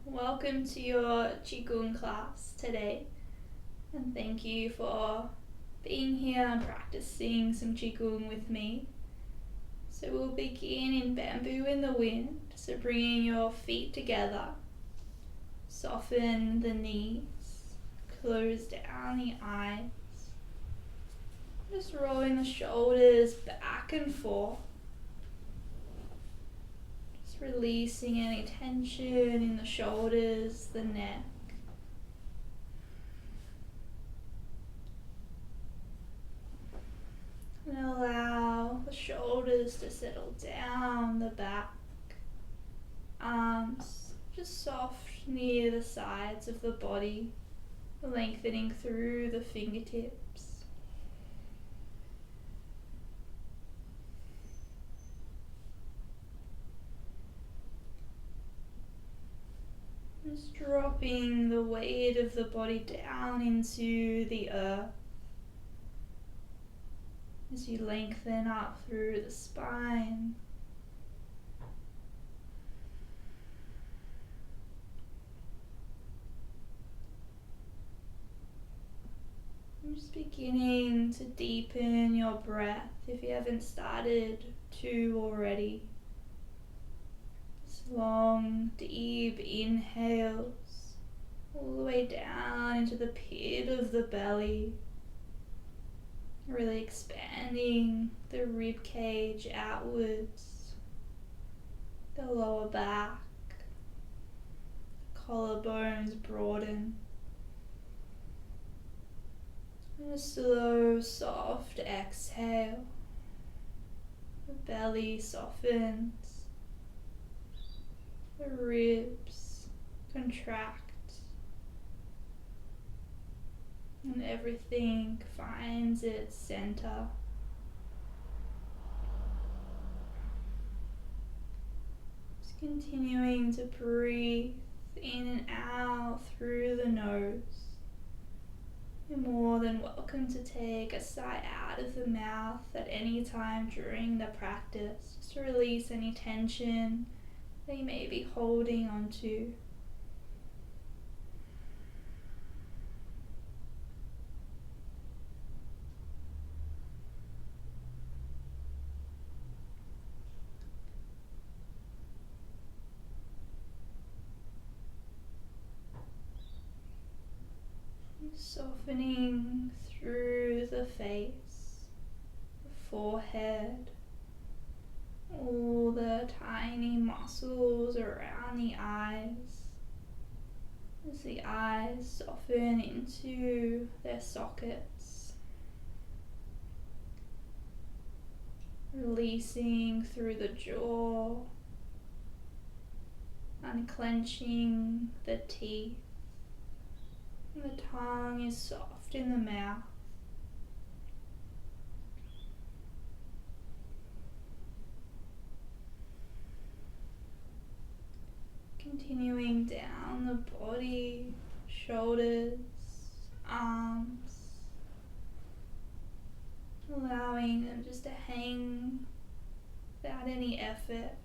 welcome to your Qigong class today, and thank you for being here and practicing some Qigong with me. So we'll begin in bamboo in the wind, so bringing your feet together, soften the knees, close down the eyes, just rolling the shoulders back and forth. Releasing any tension in the shoulders, the neck. And allow the shoulders to settle down, the back. Arms just soft near the sides of the body, lengthening through the fingertips. Just dropping the weight of the body down into the earth as you lengthen up through the spine. I'm just beginning to deepen your breath if you haven't started to already. Long, deep inhales all the way down into the pit of the belly, really expanding the rib cage outwards, the lower back, collarbones broaden, and a slow, soft exhale. The belly softens. The ribs contract and everything finds its center. Just continuing to breathe in and out through the nose. You're more than welcome to take a sigh out of the mouth at any time during the practice, just to release any tension that you may be holding onto. Softening through the face, the forehead, all the tiny muscles around the eyes, as the eyes soften into their sockets, releasing through the jaw, unclenching the teeth, and the tongue is soft in the mouth. Continuing down the body, shoulders, arms, allowing them just to hang without any effort.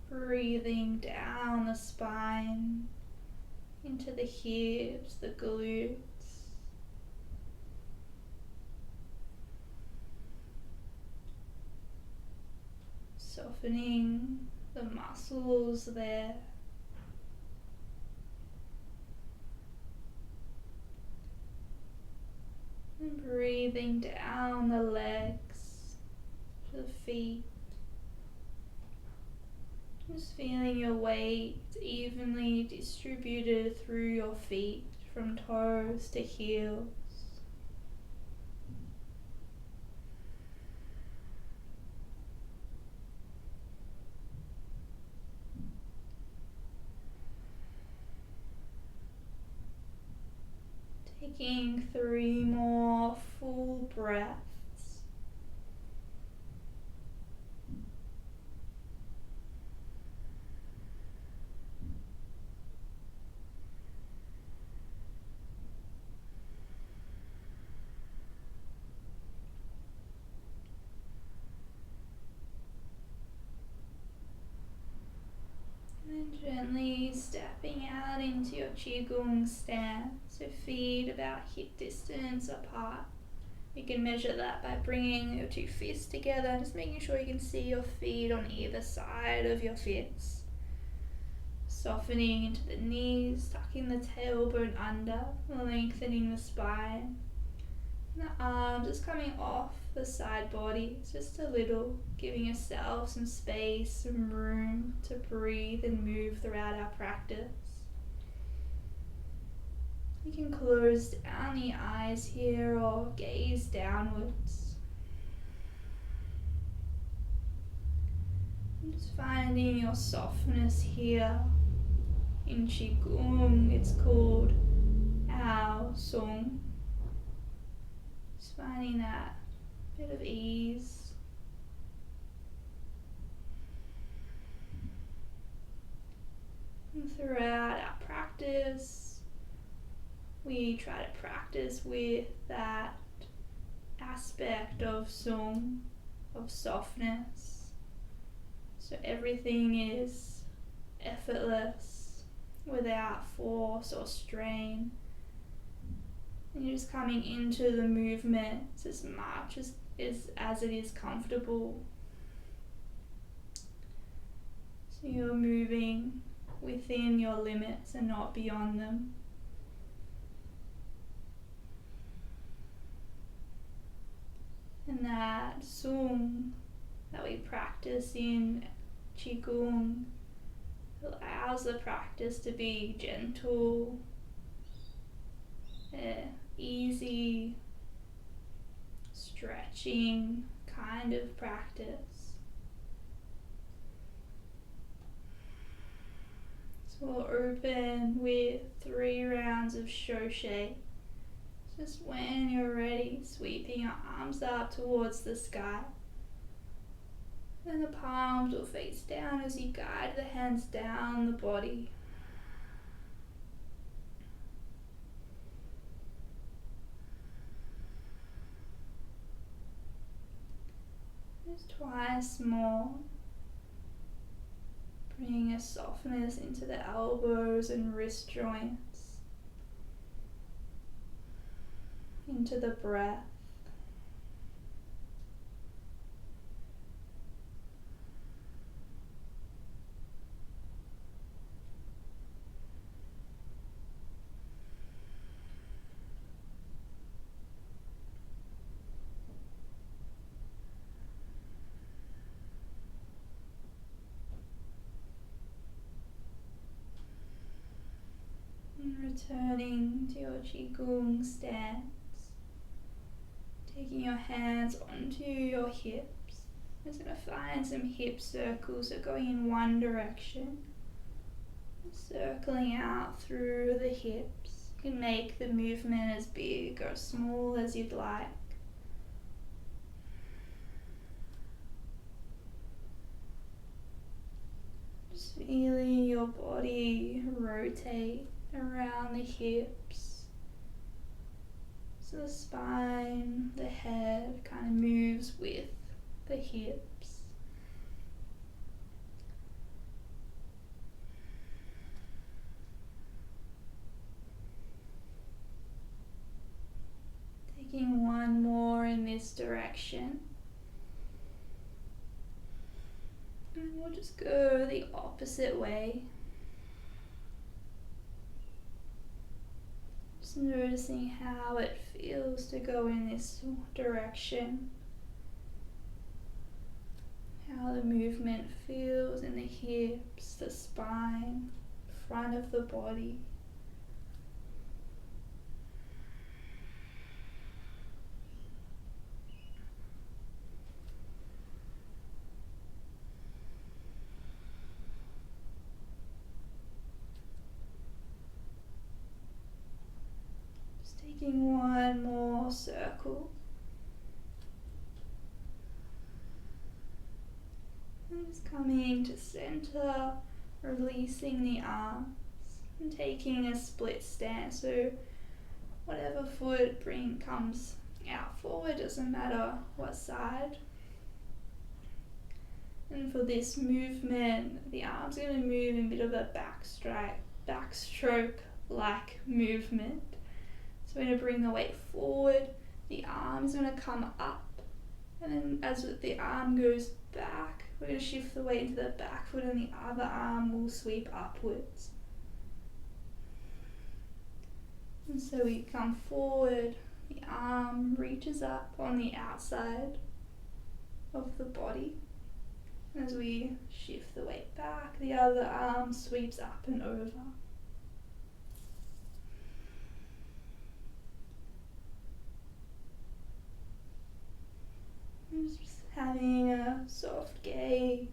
Breathing down the spine, into the hips, the glutes. Softening the muscles there. And breathing down the legs to the feet. Just feeling your weight evenly distributed through your feet from toes to heels. Taking 3 more full breaths. gently stepping out into your Qigong stance, so feet about hip distance apart. You can measure that by bringing your two fists together, just making sure you can see your feet on either side of your fists. Softening into the knees, tucking the tailbone under, lengthening the spine. And the arms just coming off the side body, just a little, giving yourself some space, some room to breathe and move throughout our practice. You can close down the eyes here or gaze downwards. And just finding your softness here. In Qigong, it's called Ao Song. Just finding that bit of ease. And throughout our practice, we try to practice with that aspect of Song, of softness. So everything is effortless, without force or strain. And you're just coming into the movement as much as it is comfortable. So you're moving within your limits and not beyond them. And that Sung that we practice in Qigong allows the practice to be gentle, easy, stretching kind of practice. So we'll open with 3 rounds of Shoshe. Just when you're ready, sweeping your arms up towards the sky. Then the palms will face down as you guide the hands down the body. Just twice more. Bring a softness into the elbows and wrist joints. Into the breath. Returning to your Qigong stance, taking your hands onto your hips. I'm just going to find some hip circles, so going in one direction, circling out through the hips. You can make the movement as big or small as you'd like. Just feeling your body rotate around the hips, so the spine, the head kind of moves with the hips. Taking one more in this direction, and we'll just go the opposite way. Noticing how it feels to go in this direction, how the movement feels in the hips, the spine, front of the body. Taking one more circle. And just coming to center, releasing the arms, and taking a split stance. So whatever foot comes out forward, doesn't matter what side. And for this movement, the arms are going to move in a bit of a backstroke-like movement. So we're going to bring the weight forward, the arm is going to come up, and then as the arm goes back, we're going to shift the weight into the back foot and the other arm will sweep upwards. And so we come forward, the arm reaches up on the outside of the body. As we shift the weight back, the other arm sweeps up and over. Just having a soft gaze.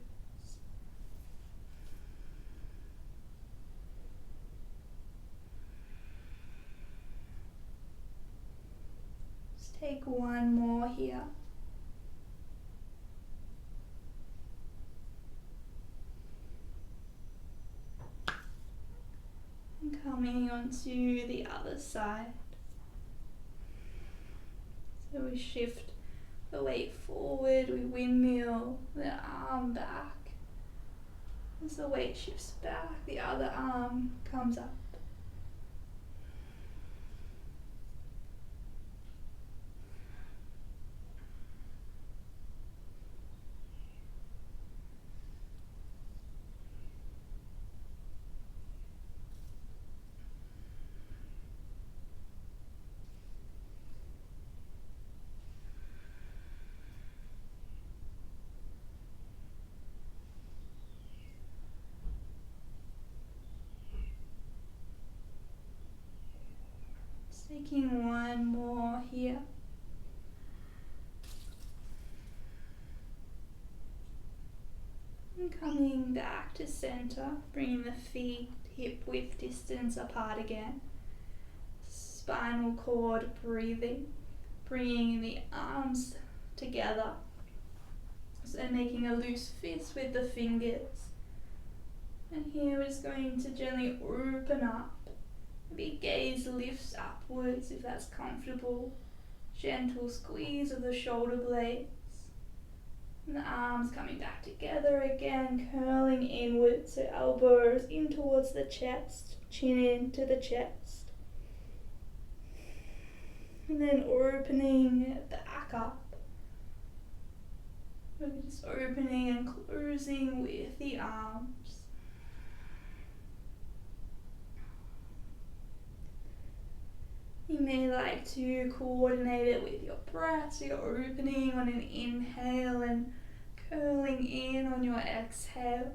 Just take one more here. And coming onto the other side. So we shift the weight forward, we windmill the arm back. As the weight shifts back, the other arm comes up. Taking one more here. And coming back to center, bringing the feet hip width distance apart again. Spinal cord breathing, bringing the arms together. So making a loose fist with the fingers. And here we're just going to gently open up. Maybe gaze lifts upwards if that's comfortable. Gentle squeeze of the shoulder blades. And the arms coming back together again, curling inwards, so elbows in towards the chest, chin into the chest. And then opening back up. We're just opening and closing with the arms. You may like to coordinate it with your breath, so you're opening on an inhale and curling in on your exhale.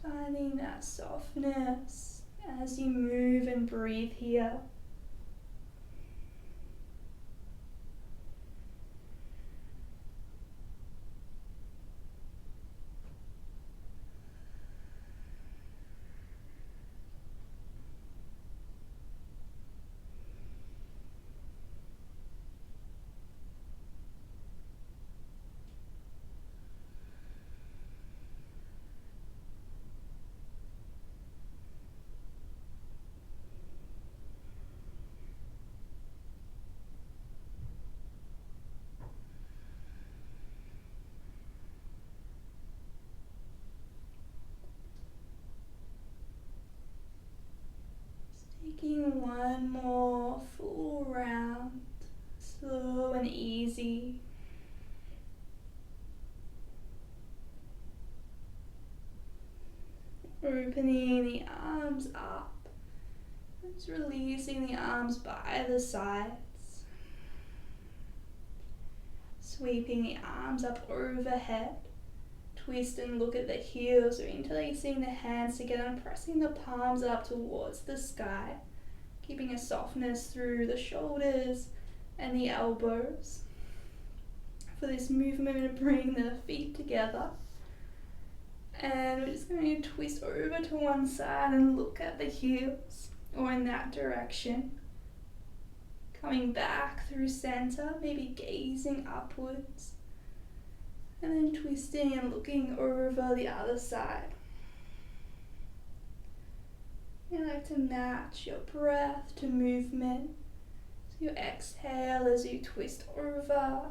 Finding that softness as you move and breathe here. Taking one more full round, slow and easy. Opening the arms up, just releasing the arms by the sides. Sweeping the arms up overhead. Twist and look at the heels, so interlacing the hands together and pressing the palms up towards the sky. Keeping a softness through the shoulders and the elbows. For this movement, I'm going to bring the feet together. And we're just going to twist over to one side and look at the heels, or in that direction. Coming back through center, maybe gazing upwards. And then twisting and looking over the other side. I like to match your breath to movement. So you exhale as you twist over,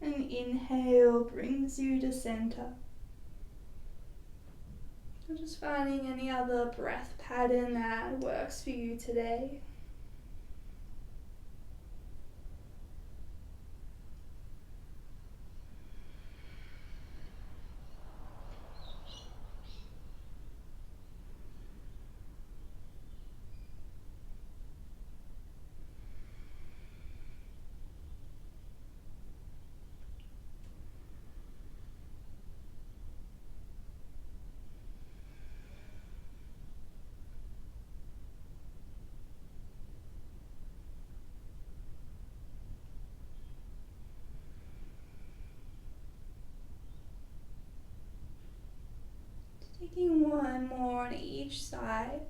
and inhale brings you to center. So just finding any other breath pattern that works for you today. Taking one more on each side.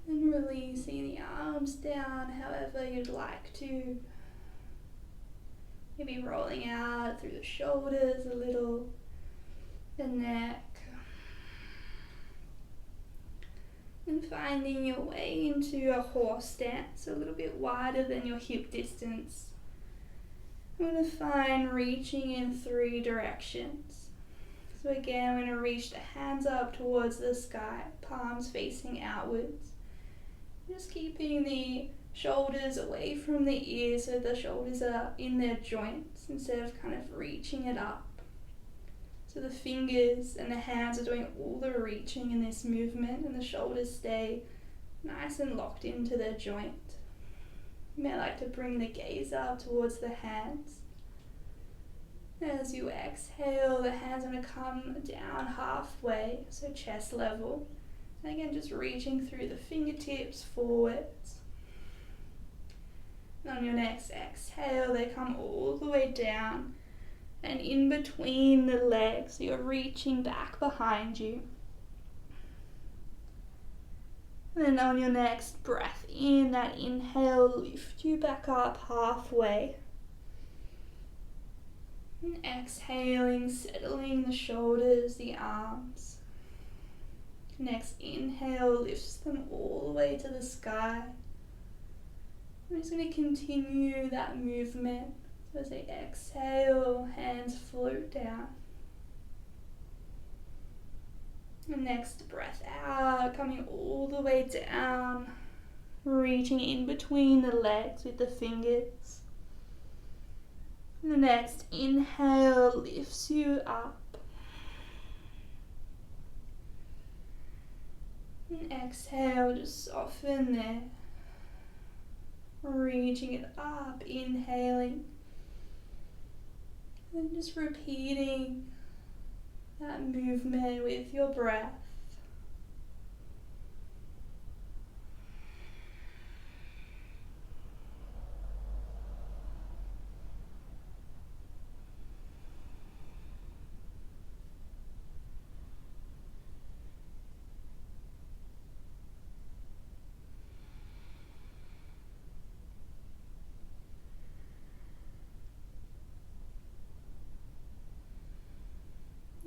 And releasing the arms down however you'd like to. Maybe rolling out through the shoulders a little, the neck. And finding your way into a horse stance, a little bit wider than your hip distance. I'm going to find reaching in 3 directions. So again, I'm going to reach the hands up towards the sky, palms facing outwards. Just keeping the shoulders away from the ears so the shoulders are in their joints instead of kind of reaching it up. So the fingers and the hands are doing all the reaching in this movement, and the shoulders stay nice and locked into their joint. You may like to bring the gaze up towards the hands. As you exhale, the hands are going to come down halfway, so chest level. And again, just reaching through the fingertips forwards. And on your next exhale, they come all the way down and in between the legs. You're reaching back behind you. And then on your next breath in, that inhale, lift you back up halfway. And exhaling, settling the shoulders, the arms. Next inhale lifts them all the way to the sky. I'm just going to continue that movement. So as I exhale, hands float down. The next breath out, coming all the way down, reaching in between the legs with the fingers. And the next inhale lifts you up. And exhale, just soften there. Reaching it up, inhaling. And just repeating that movement with your breath.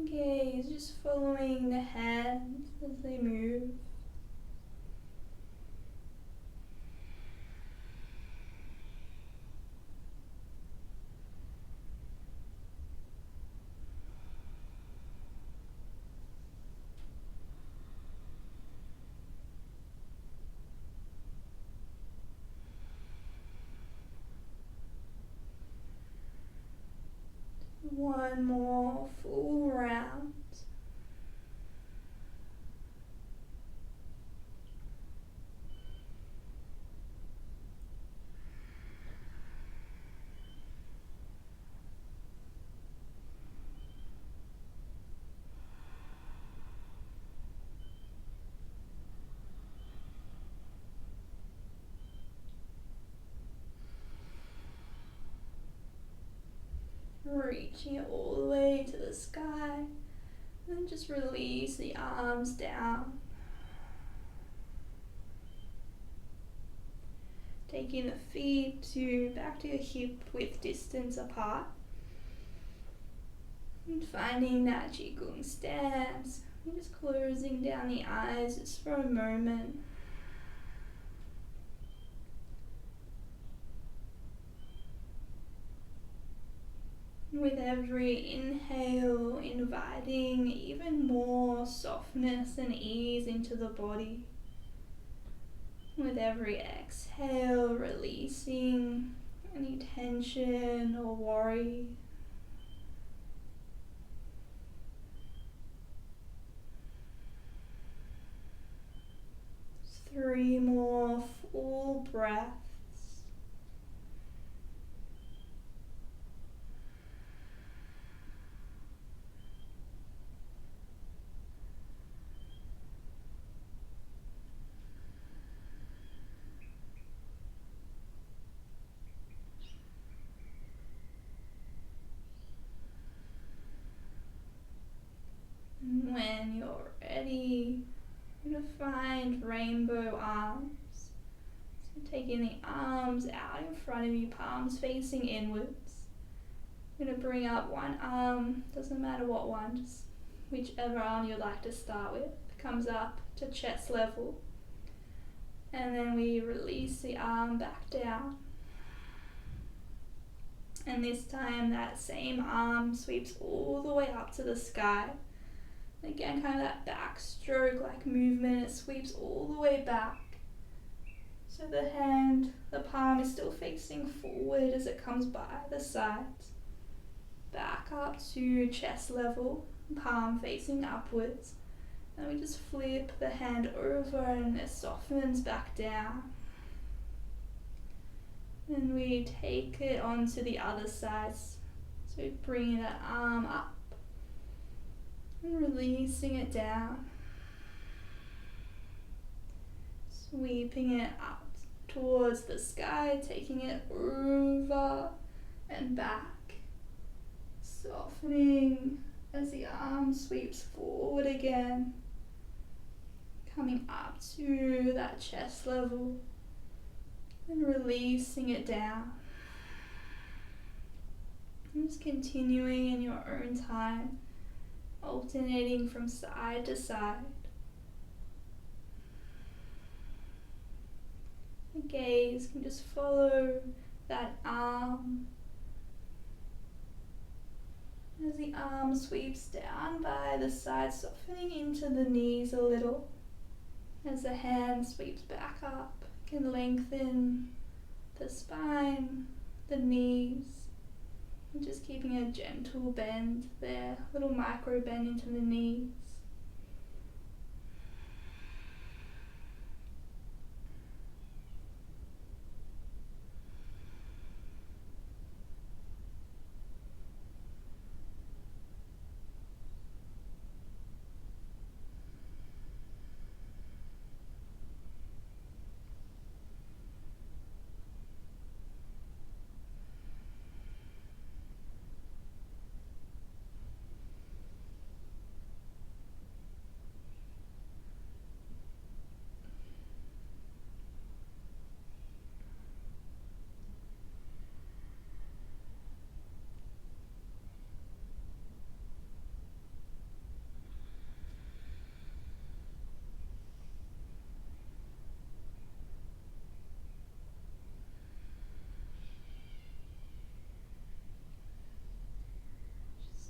Gaze just following the hands as they move. One more full round. Reaching it all the way to the sky. And then just release the arms down. taking the feet to back to your hip width distance apart. And finding that Qigong stance. And just closing down the eyes just for a moment. With every inhale, inviting even more softness and ease into the body. With every exhale, releasing any tension or worry. 3 more full breaths. And when you're ready, you're going to find rainbow arms. So taking the arms out in front of you, palms facing inwards. I'm going to bring up one arm, doesn't matter what one, just whichever arm you'd like to start with, comes up to chest level. And then we release the arm back down. And this time that same arm sweeps all the way up to the sky. Again, kind of that backstroke like movement, it sweeps all the way back. So the palm is still facing forward as it comes by the sides. Back up to chest level, palm facing upwards. And we just flip the hand over and it softens back down. And we take it onto the other side. So bringing that arm up and releasing it down. Sweeping it up towards the sky, taking it over and back. Softening as the arm sweeps forward again. Coming up to that chest level and releasing it down. And just continuing in your own time, alternating from side to side. The gaze can just follow that arm as the arm sweeps down by the side, softening into the knees a little. As the hand sweeps back up, can lengthen the spine, the knees, and just keeping a gentle bend there, little micro bend into the knees.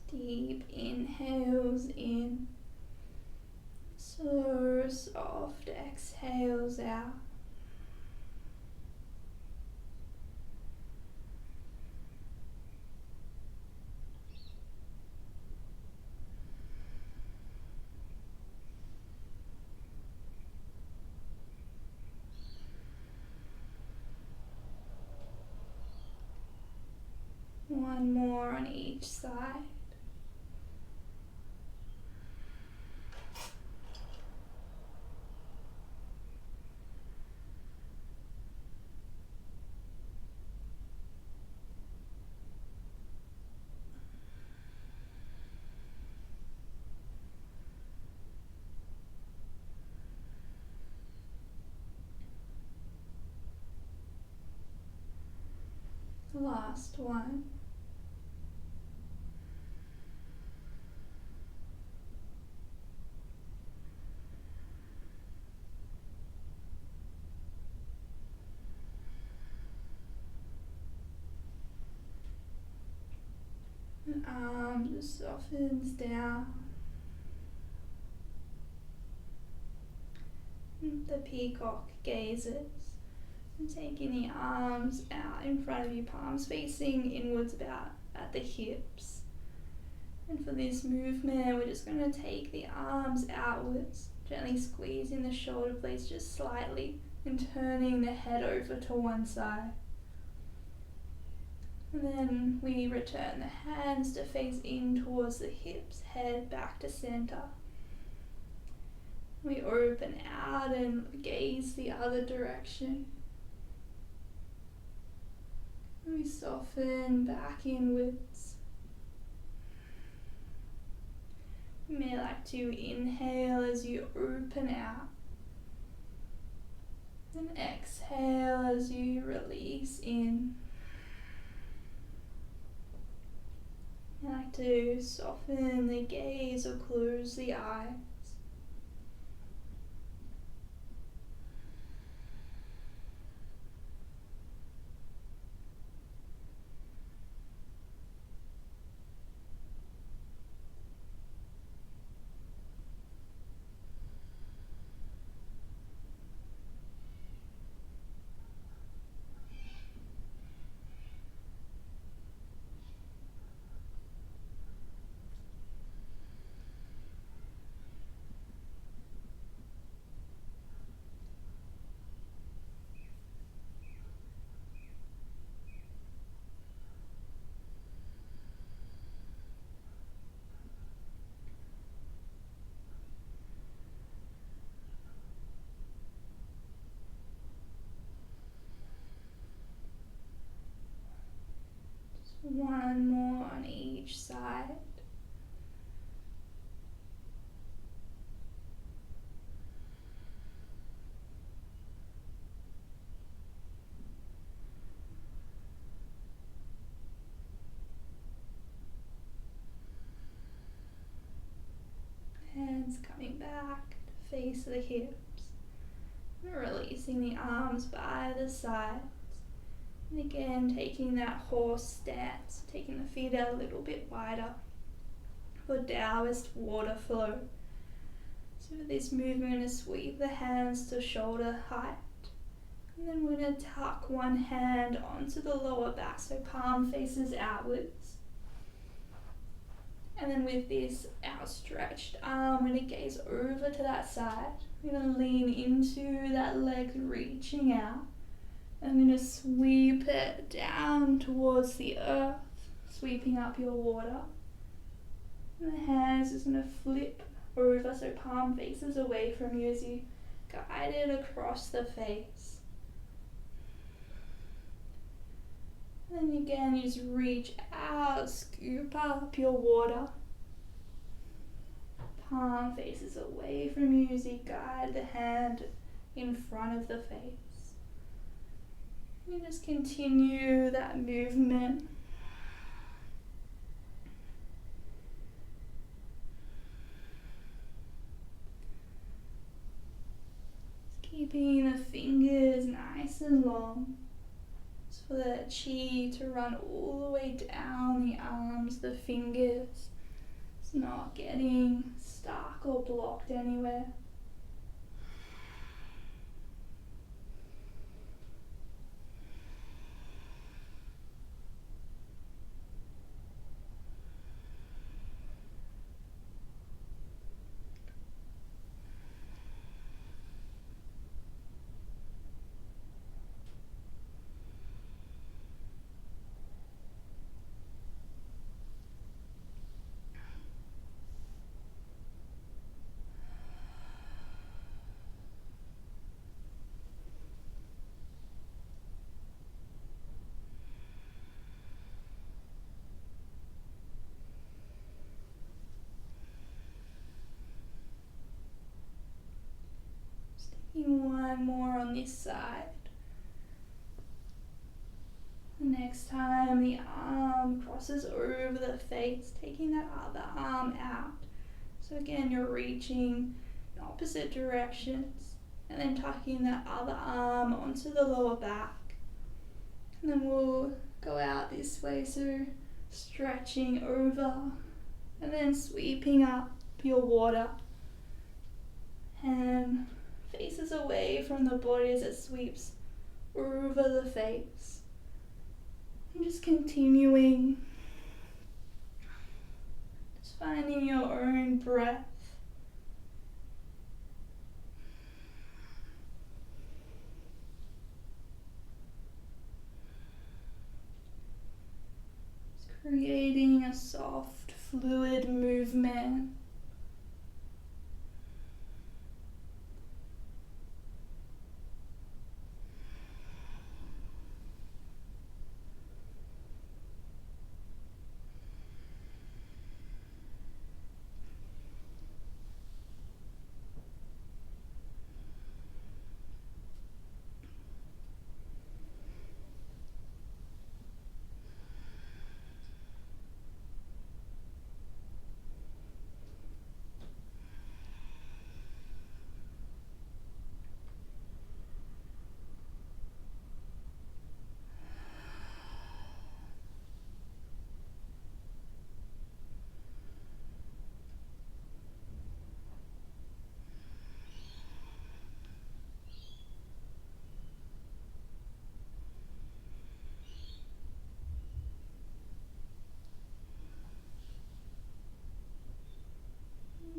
Deep inhales in, so soft exhales out. One more on each side. Last one. And arm just softens down. And the peacock gazes. And taking the arms out in front of you, palms facing inwards about at the hips. And for this movement, we're just going to take the arms outwards, gently squeezing the shoulder blades just slightly and turning the head over to one side. And then we return the hands to face in towards the hips, head back to center. We open out and gaze the other direction. We soften back inwards. You may like to inhale as you open out. And exhale as you release in. I like to soften the gaze or close the eyes. One more on each side. Hands coming back to face the hips. Releasing the arms by the sides. And again, taking that horse stance, taking the feet out a little bit wider for Taoist water flow. So for this movement, we're going to sweep the hands to shoulder height. And then we're going to tuck one hand onto the lower back, so palm faces outwards. And then with this outstretched arm, we're going to gaze over to that side. We're going to lean into that leg, reaching out. I'm going to sweep it down towards the earth, sweeping up your water. And the hands is going to flip over, so palm faces away from you as you guide it across the face. And then again, you just reach out, scoop up your water. Palm faces away from you as you guide the hand in front of the face. You just continue that movement. Just keeping the fingers nice and long. Just for the chi to run all the way down the arms, the fingers. It's not getting stuck or blocked anywhere. One more on this side. And Next time the arm crosses over the face, taking that other arm out. So again, you're reaching in opposite directions and then tucking that other arm onto the lower back. And then we'll go out this way, so stretching over and then sweeping up your water. Hand faces away from the body as it sweeps over the face. And just continuing, just finding your own breath. Just creating a soft, fluid movement.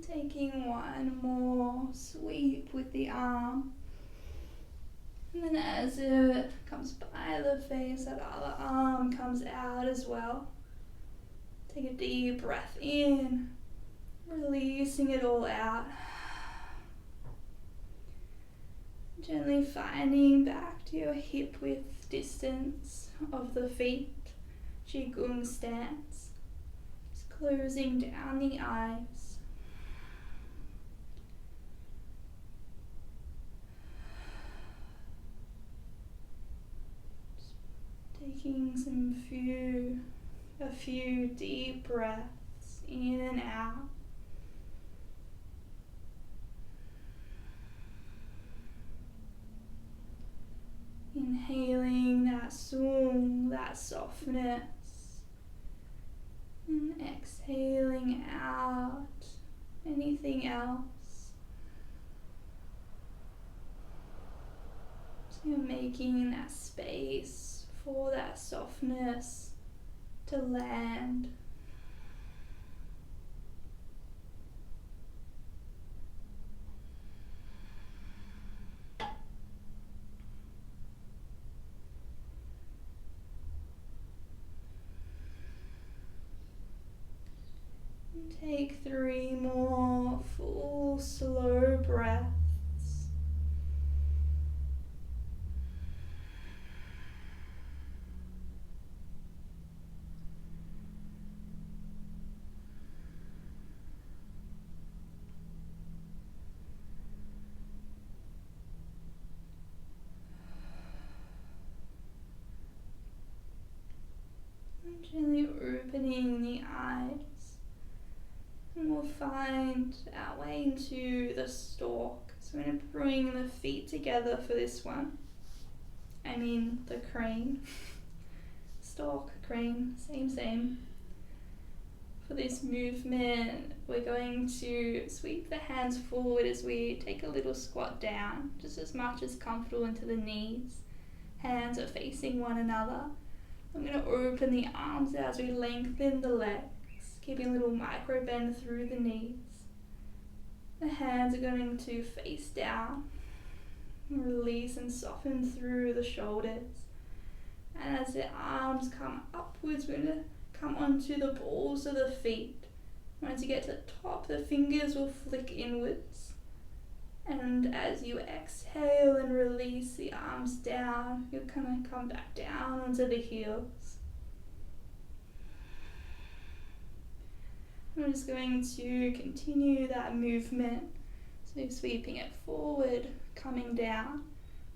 Taking one more sweep with the arm, and then as it comes by the face, that other arm comes out as well. Take a deep breath in, releasing it all out. Gently finding back to your hip width distance of the feet, Qigong stance. Just closing down the eyes. Taking a few deep breaths in and out. Inhaling that sung, that softness, and exhaling out anything else. So you're making that space for that softness to land. And take 3 more full, slow breaths. Gently opening the eyes, and we'll find our way into the stalk. So I'm going to bring the feet together for this one. I mean the crane. Stalk, crane, same. For this movement, we're going to sweep the hands forward as we take a little squat down, just as much as comfortable into the knees. Hands are facing one another. I'm going to open the arms out as we lengthen the legs, keeping a little micro bend through the knees. The hands are going to face down, release and soften through the shoulders. And as the arms come upwards, we're going to come onto the balls of the feet. Once you get to the top, the fingers will flick inwards. And as you exhale and release the arms down, you'll kind of come back down onto the heels. I'm just going to continue that movement. So sweeping it forward, coming down,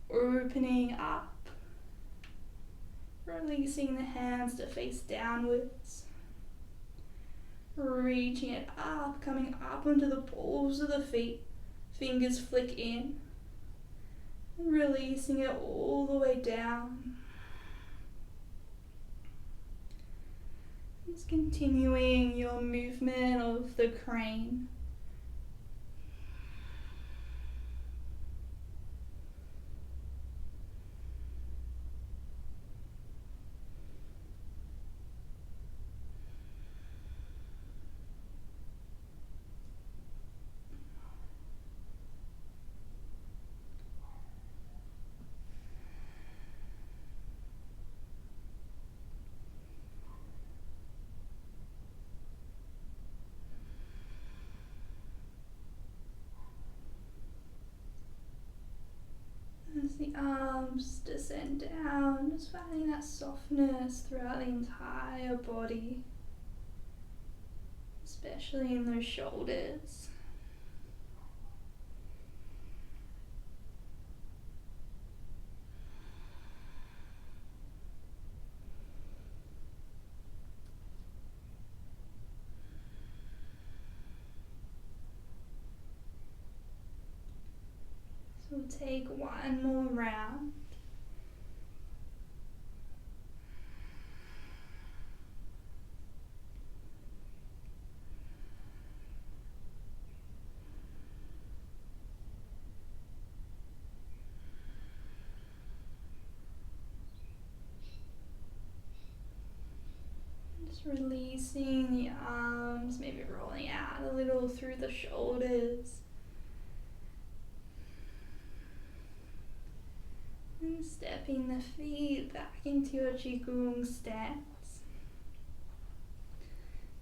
opening up, Releasing the hands to face downwards. Reaching it up, coming up onto the balls of the feet. Fingers flick in. And releasing it all the way down. Just continuing your movement of the crane. As the arms descend down, just finding that softness throughout the entire body, especially in those shoulders. So we'll take one more round. Just releasing the arms, maybe rolling out a little through the shoulders. And stepping the feet back into your Qigong stance.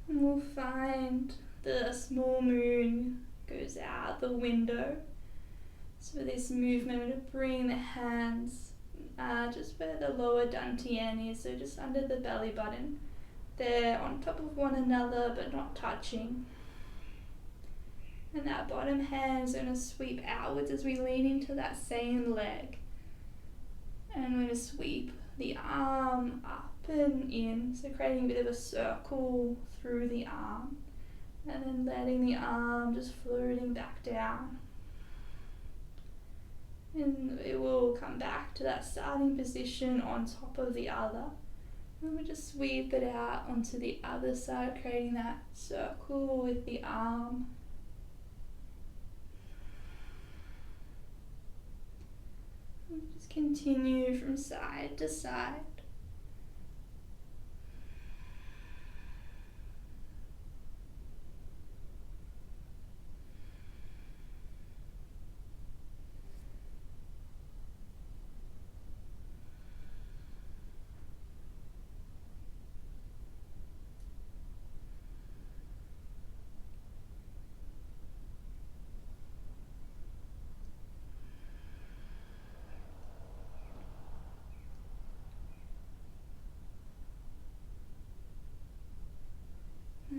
And we'll find the small moon goes out the window. So this movement, we're going to bring the hands just where the lower dantian is, so just under the belly button. They're on top of one another but not touching. And that bottom hand is going to sweep outwards as we lean into that same leg. And we're going to sweep the arm up and in, so creating a bit of a circle through the arm. And then letting the arm just floating back down. And it will come back to that starting position on top of the other. And we just sweep it out onto the other side, creating that circle with the arm. And just continue from side to side.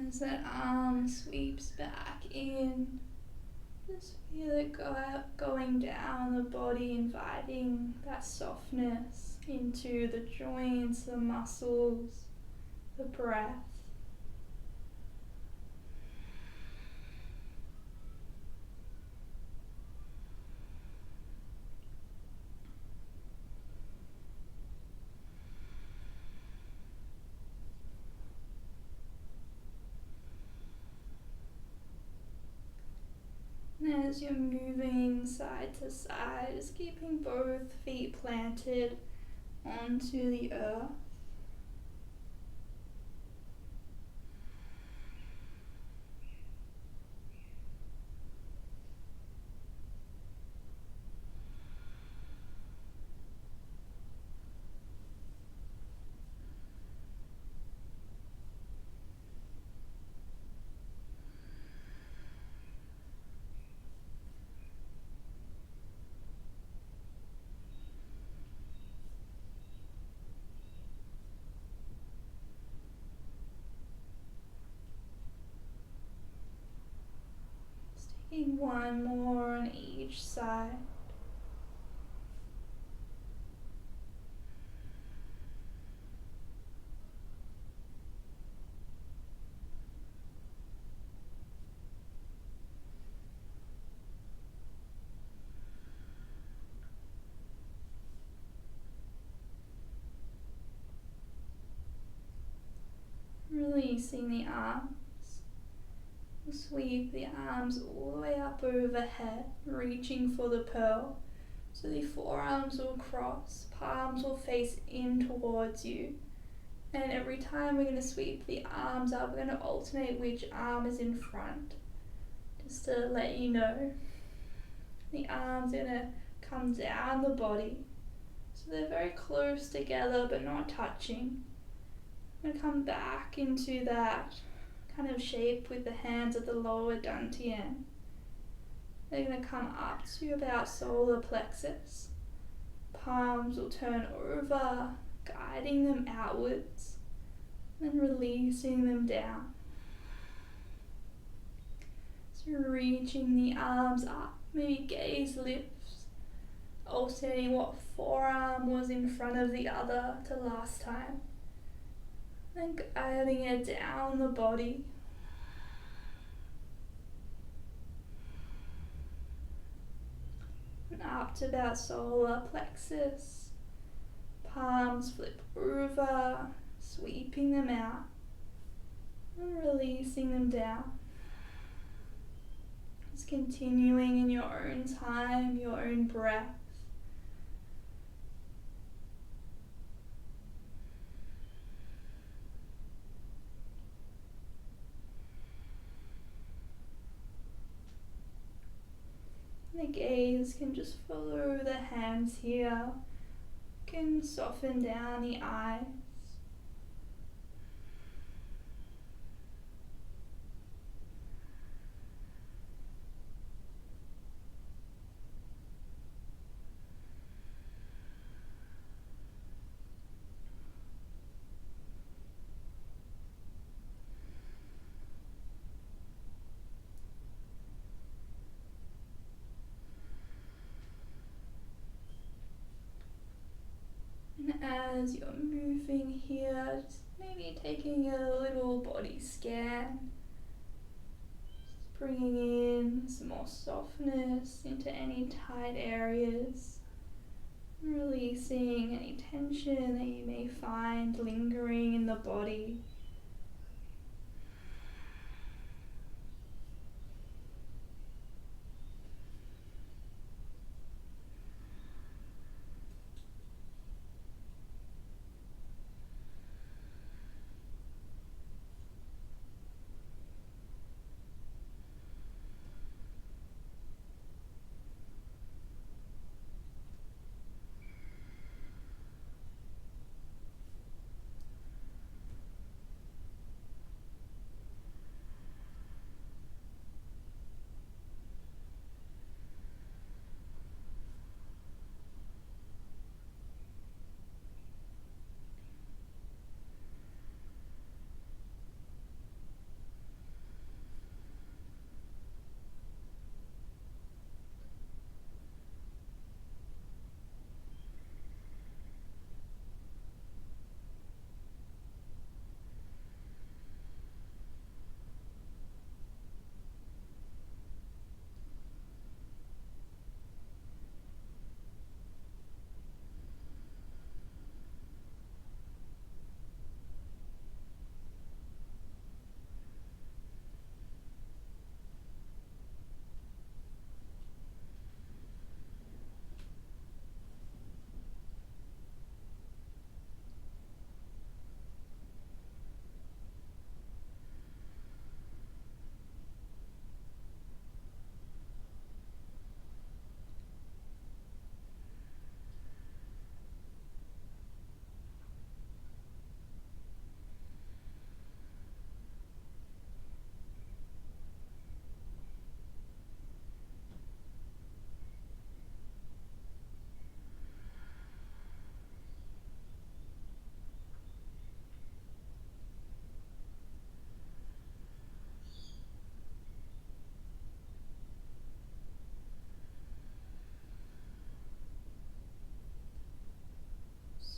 As that arm sweeps back in, just feel it going down the body, inviting that softness into the joints, the muscles, the breath. And as you're moving side to side, just keeping both feet planted onto the earth. Taking one more on each side. releasing the arms. Sweep the arms all the way up overhead, reaching for the pearl. So the forearms will cross, palms will face in towards you. And every time we're going to sweep the arms up, we're going to alternate which arm is in front. Just to let you know. The arms are going to come down the body. So they're very close together but not touching. I'm going to come back into that kind of shape with the hands at the lower dantian. They're going to come up to about solar plexus. Palms will turn over, guiding them outwards, then releasing them down. So reaching the arms up, maybe gaze lifts, alternating what forearm was in front of the other to last time. Then guiding it down the body. And up to about solar plexus. Palms flip over, sweeping them out and releasing them down. Just continuing in your own time, your own breath. The gaze can just follow the hands here. Can soften down the eyes. And as you're moving here, just maybe taking a little body scan, just bringing in some more softness into any tight areas, releasing any tension that you may find lingering in the body.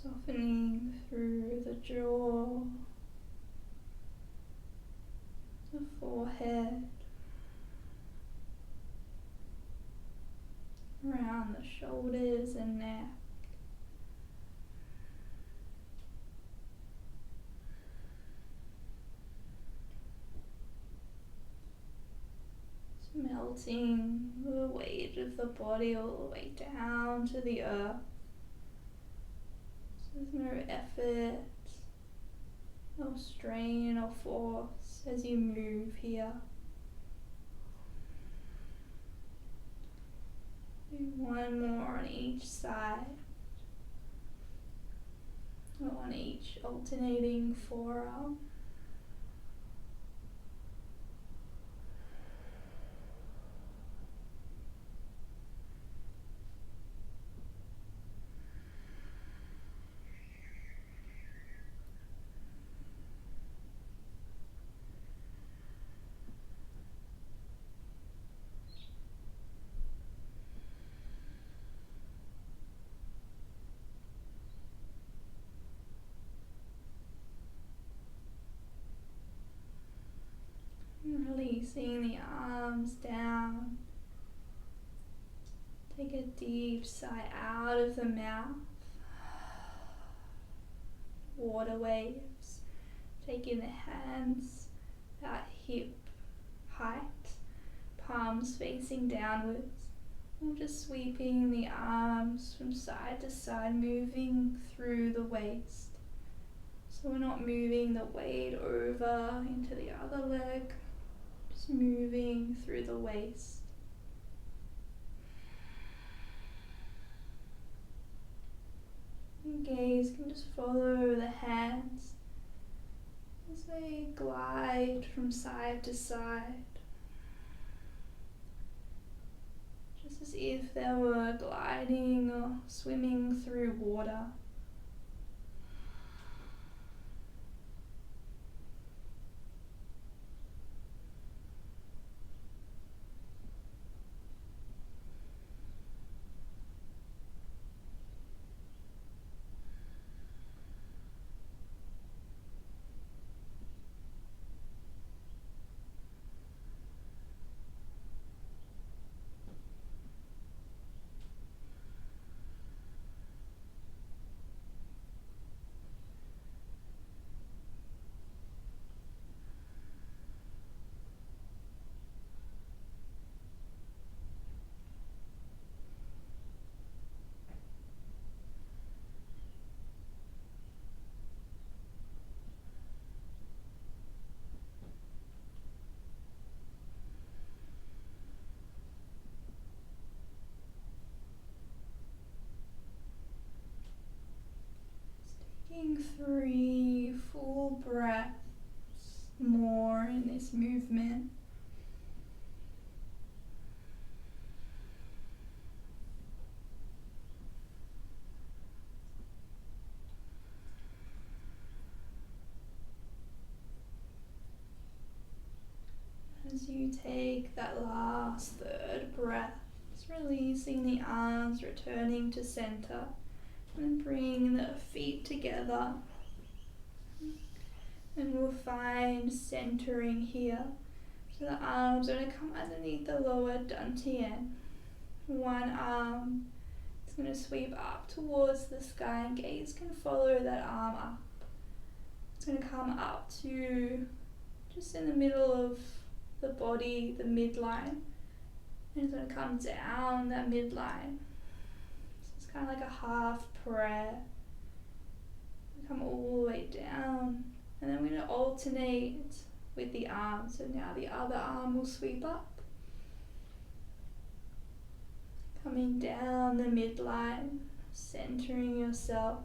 Softening through the jaw, the forehead, around the shoulders and neck. melting the weight of the body all the way down to the earth. So there's no effort, no strain or force as you move here. Do one more on each side, or on each alternating forearm. Releasing the arms down. Take a deep sigh out of the mouth. Water waves. Taking the hands at hip height, palms facing downwards. And just sweeping the arms from side to side, moving through the waist. So we're not moving the weight over into the other leg. Just moving through the waist. Your gaze can just follow the hands as they glide from side to side. Just as if they were gliding or swimming through water. Taking 3 full breaths more in this movement. As you take that last 3rd breath, just releasing the arms, returning to center. And bring the feet together, and we'll find centering here. So the arms are going to come underneath the lower dantian. One arm is going to sweep up towards the sky, and gaze can follow that arm up. It's going to come up to just in the middle of the body, the midline, and it's going to come down that midline. Kind of like a half prayer. Come all the way down, and then we're going to alternate with the arm. So now the other arm will sweep up, coming down the midline, centering yourself.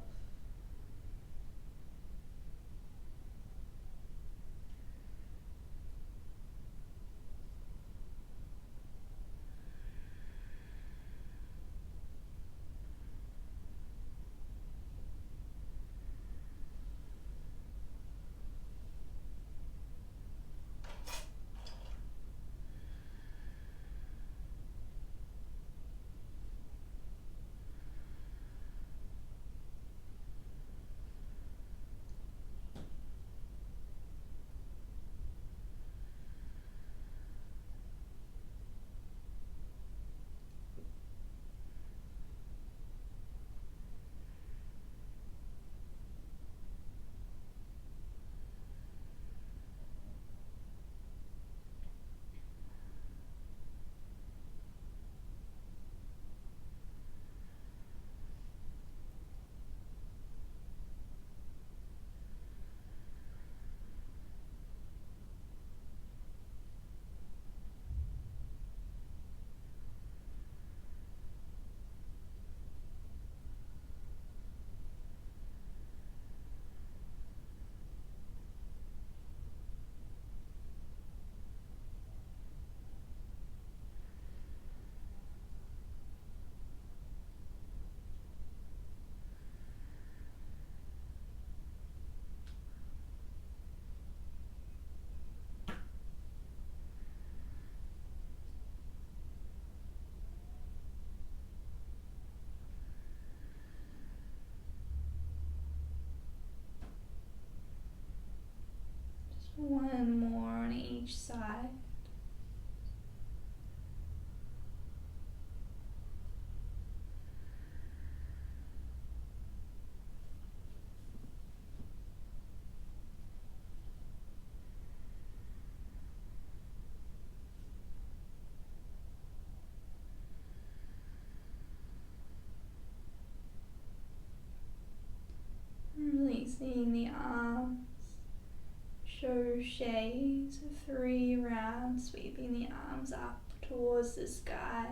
3 rounds, sweeping the arms up towards the sky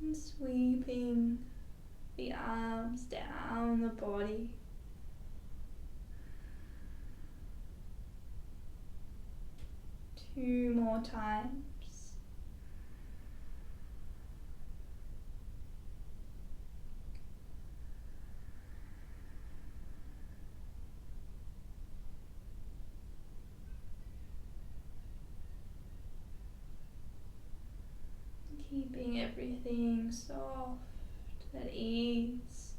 and sweeping the arms down the body. 2 more times. Keeping everything soft, at ease.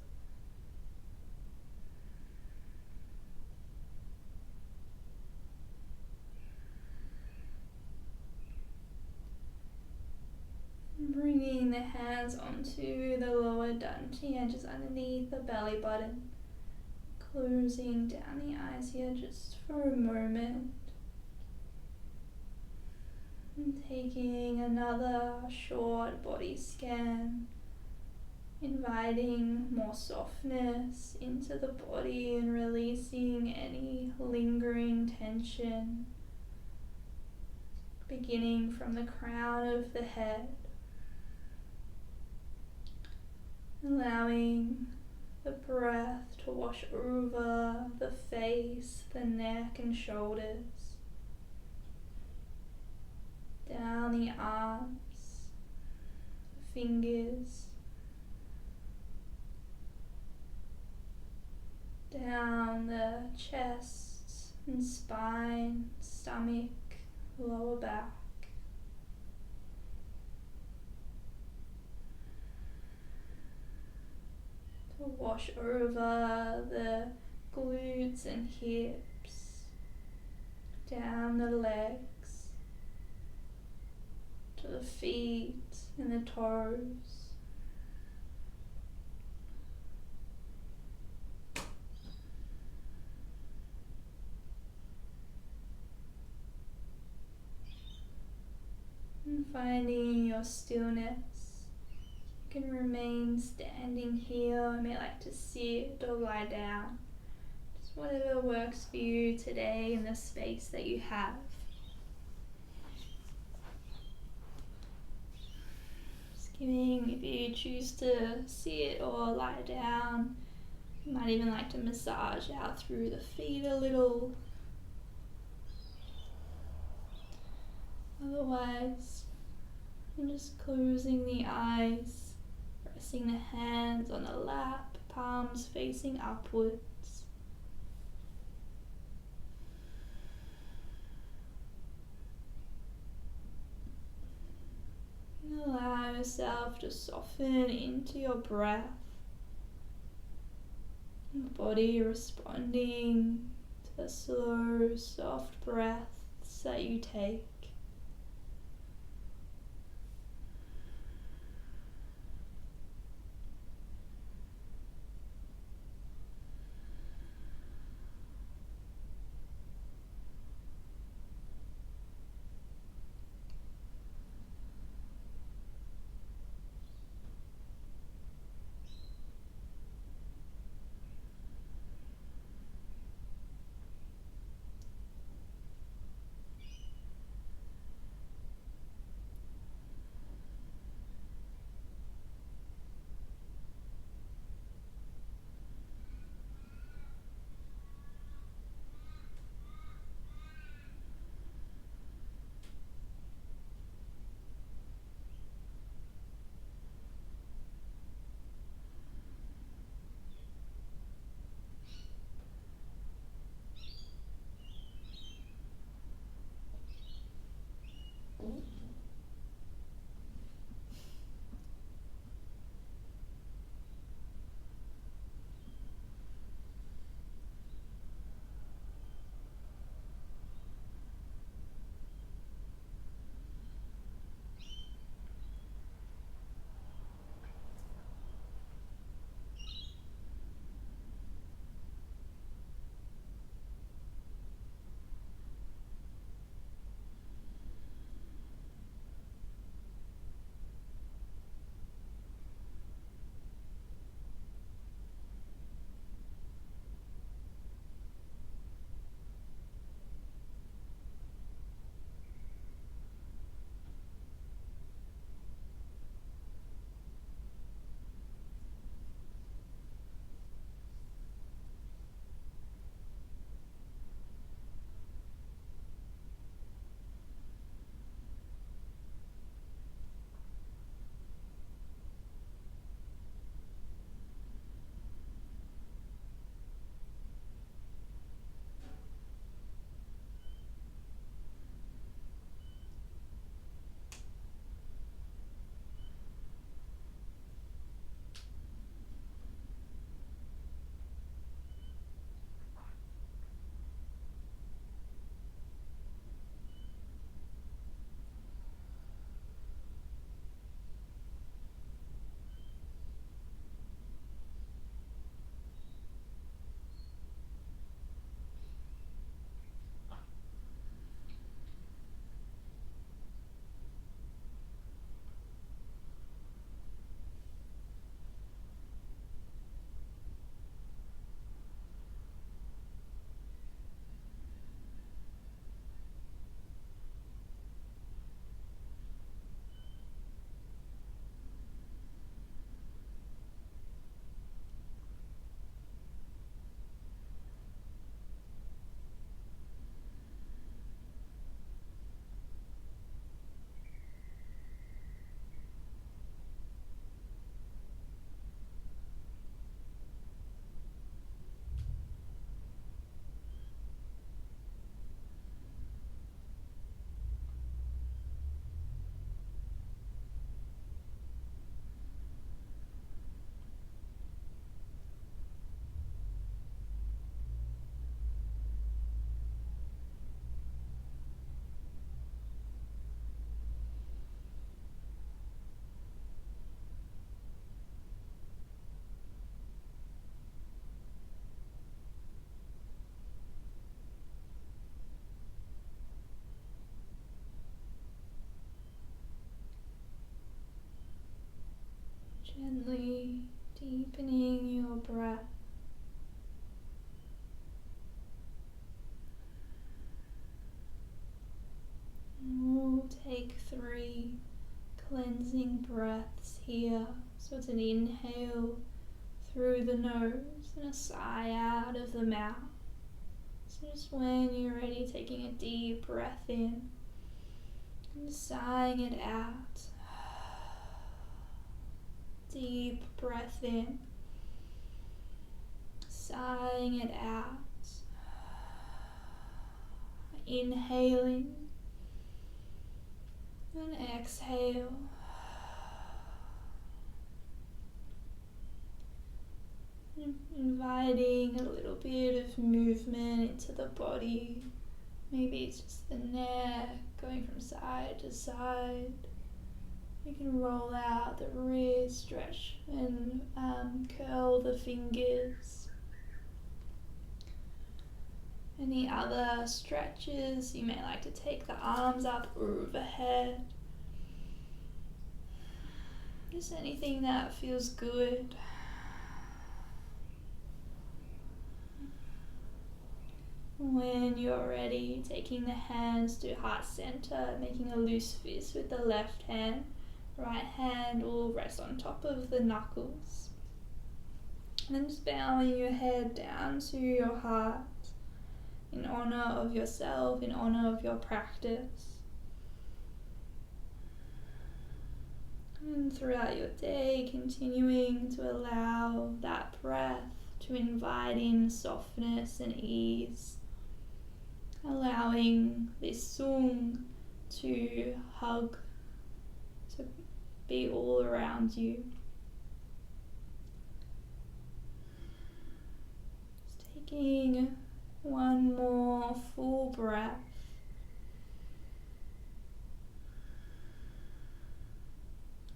Bringing the hands onto the lower dantian, just underneath the belly button. Closing down the eyes here just for a moment. And taking another short body scan, inviting more softness into the body and releasing any lingering tension, beginning from the crown of the head, allowing the breath to wash over the face, the neck and shoulders, down the arms, the fingers, down the chest and spine, stomach, lower back. To wash over the glutes and hips, down the legs, to the feet and the toes. And finding your stillness. You can remain standing here. I may like to sit or lie down. Just whatever works for you today in the space that you have. Just giving, if you choose to sit or lie down, you might even like to massage out through the feet a little. Otherwise, I'm just closing the eyes. Pressing the hands on the lap, palms facing upwards. And allow yourself to soften into your breath. Your body responding to the slow, soft breaths that you take. Gently deepening your breath. We'll take 3 cleansing breaths here. So it's an inhale through the nose and a sigh out of the mouth. So just when you're ready, taking a deep breath in and sighing it out. Deep breath in, sighing it out. Inhaling and exhale. Inviting a little bit of movement into the body. Maybe it's just the neck going from side to side. You can roll out the wrist, stretch and curl the fingers. Any other stretches? You may like to take the arms up overhead. Just anything that feels good. When you're ready, taking the hands to heart center, making a loose fist with the left hand. Right hand will rest on top of the knuckles. And then just bowing your head down to your heart in honor of yourself, in honor of your practice. And throughout your day, continuing to allow that breath to invite in softness and ease. Allowing this sung to hug, to be all around you. Just taking one more full breath.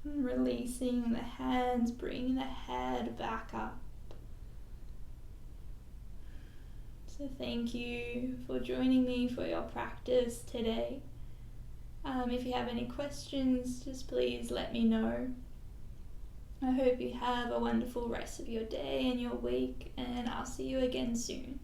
And releasing the hands, bringing the head back up. So thank you for joining me for your practice today. If you have any questions, just please let me know. I hope you have a wonderful rest of your day and your week, and I'll see you again soon.